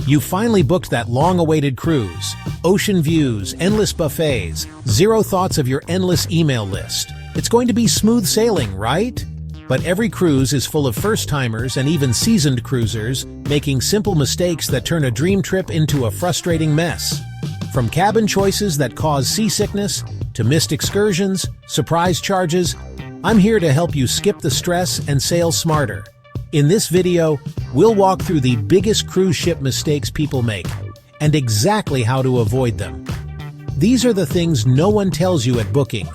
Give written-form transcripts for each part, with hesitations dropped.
You finally booked that long-awaited cruise. Ocean views, endless buffets, zero thoughts of your endless email list. It's going to be smooth sailing, right? But every cruise is full of first-timers and even seasoned cruisers, making simple mistakes that turn a dream trip into a frustrating mess. From cabin choices that cause seasickness, to missed excursions, surprise charges, I'm here to help you skip the stress and sail smarter. In this video, we'll walk through the biggest cruise ship mistakes people make, and exactly how to avoid them. These are the things no one tells you at booking,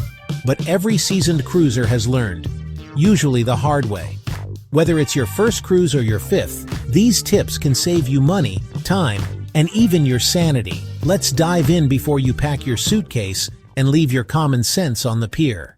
but every seasoned cruiser has learned, usually the hard way. Whether it's your first cruise or your fifth, these tips can save you money, time, and even your sanity. Let's dive in before you pack your suitcase and leave your common sense on the pier.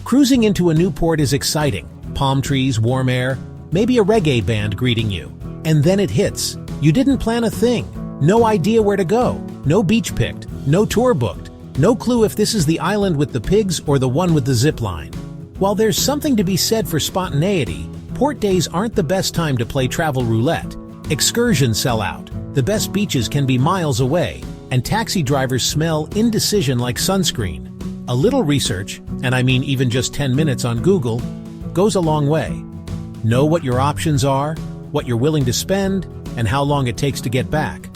Cruising into a new port is exciting. Palm trees, warm air, maybe a reggae band greeting you. And then it hits. You didn't plan a thing. No idea where to go. No beach picked. No tour booked. No clue if this is the island with the pigs or the one with the zip line. While there's something to be said for spontaneity, port days aren't the best time to play travel roulette. Excursions sell out. The best beaches can be miles away, and taxi drivers smell indecision like sunscreen. A little research, and I mean even just 10 minutes on Google, goes a long way. Know what your options are, what you're willing to spend, and how long it takes to get back.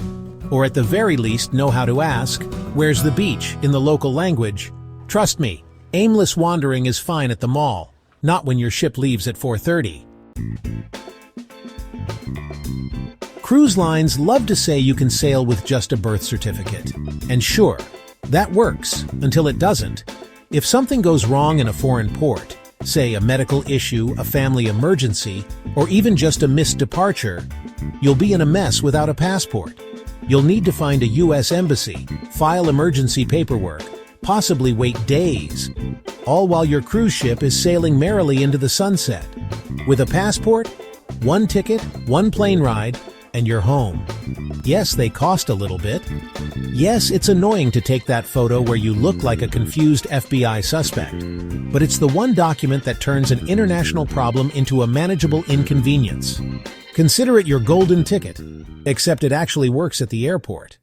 Or at the very least, know how to ask, "Where's the beach?" in the local language. Trust me, aimless wandering is fine at the mall, not when your ship leaves at 4:30. Cruise lines love to say you can sail with just a birth certificate. And sure, that works, until it doesn't. If something goes wrong in a foreign port, say a medical issue, a family emergency, or even just a missed departure, you'll be in a mess without a passport. You'll need to find a U.S. embassy, file emergency paperwork, possibly wait days, all while your cruise ship is sailing merrily into the sunset. With a passport, one ticket, one plane ride, and you're home. Yes, they cost a little bit. Yes, it's annoying to take that photo where you look like a confused FBI suspect. But it's the one document that turns an international problem into a manageable inconvenience. Consider it your golden ticket, except it actually works at the airport.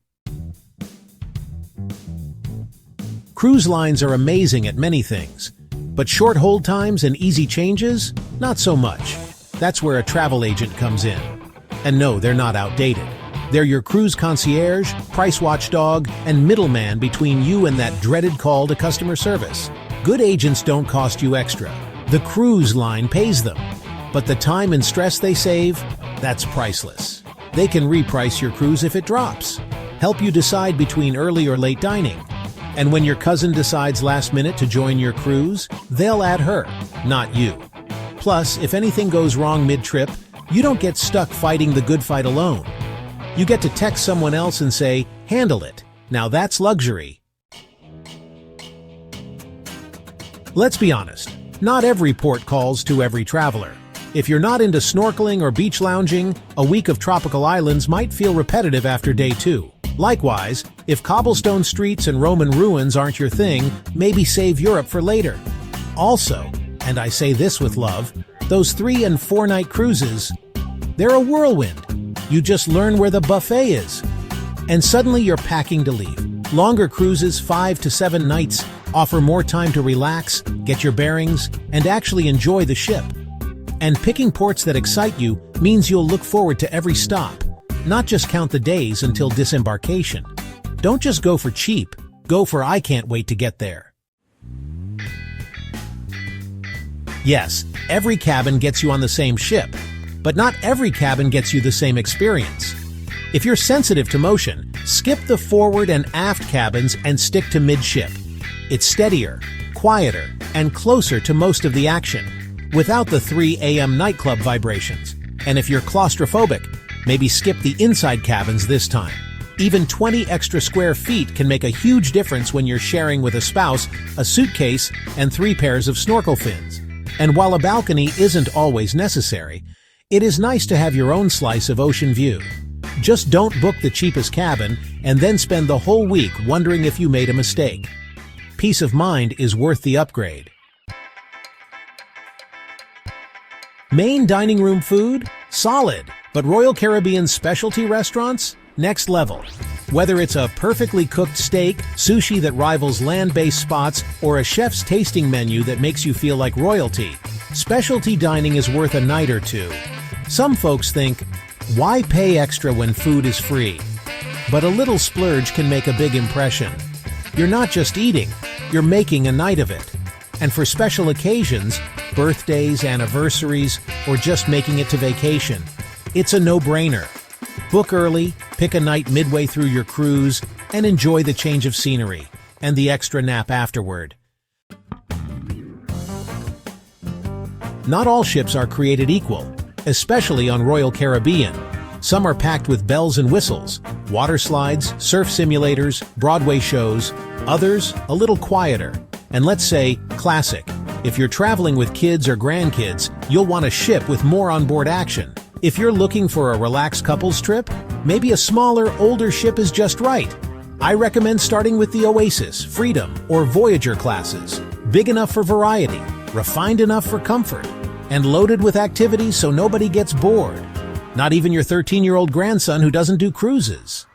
Cruise lines are amazing at many things, but short hold times and easy changes, not so much. That's where a travel agent comes in. And no, they're not outdated. They're your cruise concierge, price watchdog, and middleman between you and that dreaded call to customer service. Good agents don't cost you extra. The cruise line pays them. But the time and stress they save, that's priceless. They can reprice your cruise if it drops, help you decide between early or late dining. And when your cousin decides last minute to join your cruise, they'll add her, not you. Plus, if anything goes wrong mid-trip, you don't get stuck fighting the good fight alone. You get to text someone else and say, "Handle it." Now that's luxury. Let's be honest, not every port calls to every traveler. If you're not into snorkeling or beach lounging, a week of tropical islands might feel repetitive after day 2. Likewise, if cobblestone streets and Roman ruins aren't your thing, maybe save Europe for later. Also, and I say this with love, those 3- and 4-night cruises, they're a whirlwind. You just learn where the buffet is. And suddenly you're packing to leave. Longer cruises, 5 to 7 nights, offer more time to relax, get your bearings, and actually enjoy the ship. And picking ports that excite you means you'll look forward to every stop, not just count the days until disembarkation. Don't just go for cheap, go for "I can't wait to get there." Yes, every cabin gets you on the same ship, but not every cabin gets you the same experience. If you're sensitive to motion, skip the forward and aft cabins and stick to midship. It's steadier, quieter, and closer to most of the action, without the 3 a.m. nightclub vibrations. And if you're claustrophobic, maybe skip the inside cabins this time. Even 20 extra square feet can make a huge difference when you're sharing with a spouse, a suitcase, and 3 pairs of snorkel fins. And while a balcony isn't always necessary, it is nice to have your own slice of ocean view. Just don't book the cheapest cabin and then spend the whole week wondering if you made a mistake. Peace of mind is worth the upgrade. Main dining room food? Solid. But Royal Caribbean's specialty restaurants? Next level. Whether it's a perfectly cooked steak, sushi that rivals land-based spots, or a chef's tasting menu that makes you feel like royalty, specialty dining is worth a night or two. Some folks think, why pay extra when food is free? But a little splurge can make a big impression. You're not just eating, you're making a night of it. And for special occasions, birthdays, anniversaries, or just making it to vacation, it's a no-brainer. Book early, pick a night midway through your cruise, and enjoy the change of scenery and the extra nap afterward. Not all ships are created equal, especially on Royal Caribbean. Some are packed with bells and whistles, water slides, surf simulators, Broadway shows. Others, a little quieter. And let's say, classic. If you're traveling with kids or grandkids, you'll want a ship with more onboard action. If you're looking for a relaxed couples trip, maybe a smaller, older ship is just right. I recommend starting with the Oasis, Freedom, or Voyager classes. Big enough for variety, refined enough for comfort, and loaded with activities so nobody gets bored. Not even your 13-year-old grandson who doesn't do cruises.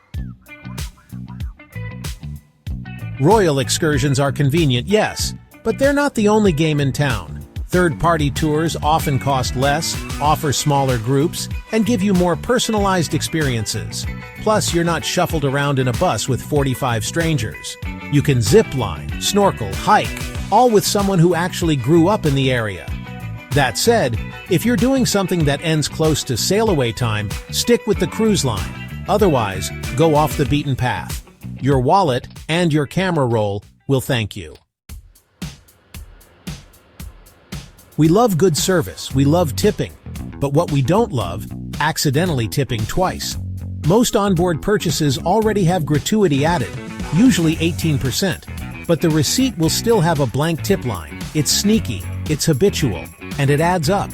Royal excursions are convenient, yes, but they're not the only game in town. Third-party tours often cost less, offer smaller groups, and give you more personalized experiences. Plus, you're not shuffled around in a bus with 45 strangers. You can zip line, snorkel, hike, all with someone who actually grew up in the area. That said, if you're doing something that ends close to sail-away time, stick with the cruise line. Otherwise, go off the beaten path. Your wallet and your camera roll will thank you. We love good service, we love tipping, but what we don't love, accidentally tipping twice. Most onboard purchases already have gratuity added, usually 18%, but the receipt will still have a blank tip line. It's sneaky, it's habitual, and it adds up.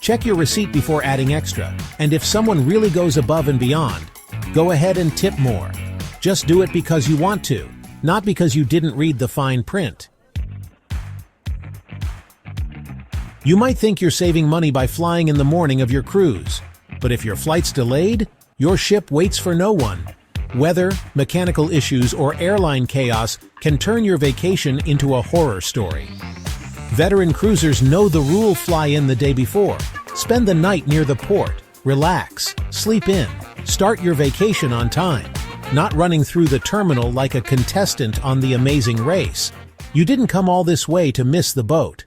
Check your receipt before adding extra, and if someone really goes above and beyond, go ahead and tip more. Just do it because you want to, not because you didn't read the fine print. You might think you're saving money by flying in the morning of your cruise, but if your flight's delayed, your ship waits for no one. Weather, mechanical issues, or airline chaos can turn your vacation into a horror story. Veteran cruisers know the rule: fly in the day before. Spend the night near the port. Relax. Sleep in. Start your vacation on time. Not running through the terminal like a contestant on The Amazing Race. You didn't come all this way to miss the boat.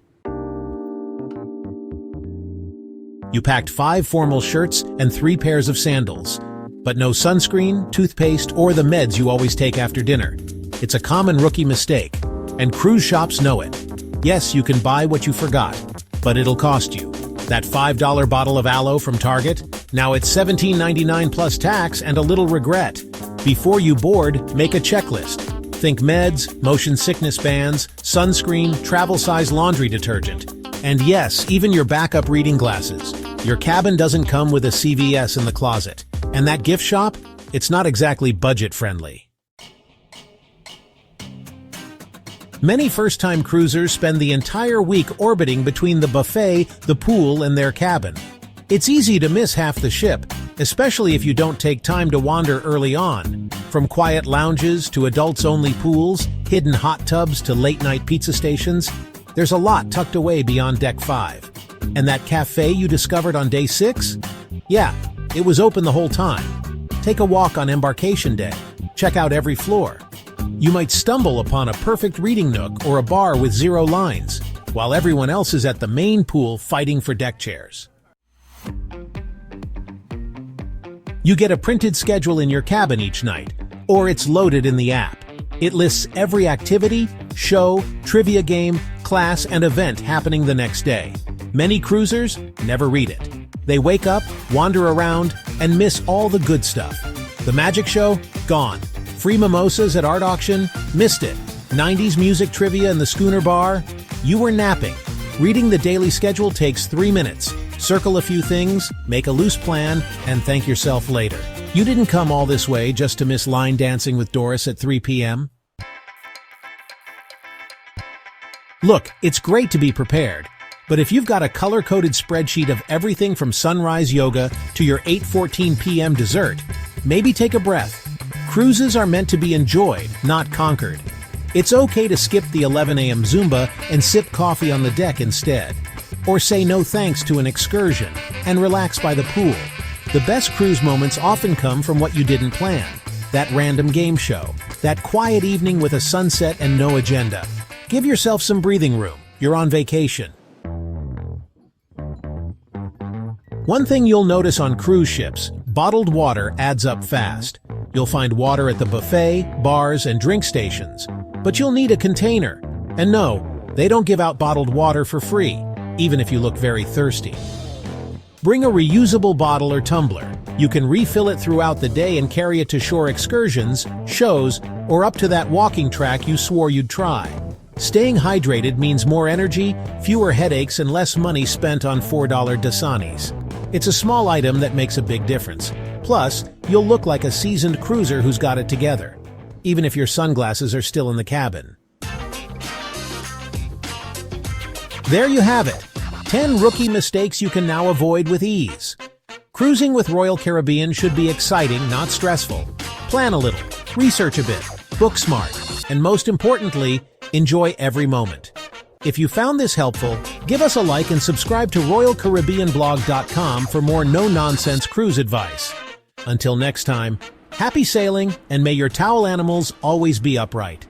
You packed 5 formal shirts and 3 pairs of sandals. But no sunscreen, toothpaste, or the meds you always take after dinner. It's a common rookie mistake, and cruise shops know it. Yes, you can buy what you forgot, but it'll cost you. That $5 bottle of aloe from Target, now it's $17.99 plus tax and a little regret. Before you board, make a checklist. Think meds, motion sickness bands, sunscreen, travel-size laundry detergent. And yes, even your backup reading glasses. Your cabin doesn't come with a CVS in the closet. And that gift shop? It's not exactly budget-friendly. Many first-time cruisers spend the entire week orbiting between the buffet, the pool, and their cabin. It's easy to miss half the ship, especially if you don't take time to wander early on. From quiet lounges to adults-only pools, hidden hot tubs to late-night pizza stations, there's a lot tucked away beyond Deck 5. And that cafe you discovered on Day 6? Yeah, it was open the whole time. Take a walk on embarkation day. Check out every floor. You might stumble upon a perfect reading nook or a bar with 0 lines, while everyone else is at the main pool fighting for deck chairs. You get a printed schedule in your cabin each night, or it's loaded in the app. It lists every activity, show, trivia game, class, and event happening the next day. Many cruisers never read it. They wake up, wander around, and miss all the good stuff. The magic show? Gone. Free mimosas at art auction? Missed it. 90s music trivia in the schooner bar? You were napping. Reading the daily schedule takes 3 minutes. Circle a few things, make a loose plan, and thank yourself later. You didn't come all this way just to miss line dancing with Doris at 3 p.m. Look, it's great to be prepared, But if you've got a color-coded spreadsheet of everything from sunrise yoga to your 8:14 p.m. dessert, maybe take a breath. Cruises are meant to be enjoyed, not conquered. It's okay to skip the 11 a.m. Zumba and sip coffee on the deck instead. Or say no thanks to an excursion and relax by the pool. The best cruise moments often come from what you didn't plan. That random game show, that quiet evening with a sunset and no agenda. Give yourself some breathing room. You're on vacation. One thing you'll notice on cruise ships, bottled water adds up fast. You'll find water at the buffet, bars, and drink stations. But you'll need a container. And no, they don't give out bottled water for free, even if you look very thirsty. Bring a reusable bottle or tumbler. You can refill it throughout the day and carry it to shore excursions, shows, or up to that walking track you swore you'd try. Staying hydrated means more energy, fewer headaches, and less money spent on $4 Dasanis. It's a small item that makes a big difference. Plus, you'll look like a seasoned cruiser who's got it together, even if your sunglasses are still in the cabin. There you have it. 10 rookie mistakes you can now avoid with ease. Cruising with Royal Caribbean should be exciting, not stressful. Plan a little, research a bit, book smart, and most importantly, enjoy every moment. If you found this helpful, give us a like and subscribe to RoyalCaribbeanBlog.com for more no-nonsense cruise advice. Until next time, happy sailing, and may your towel animals always be upright.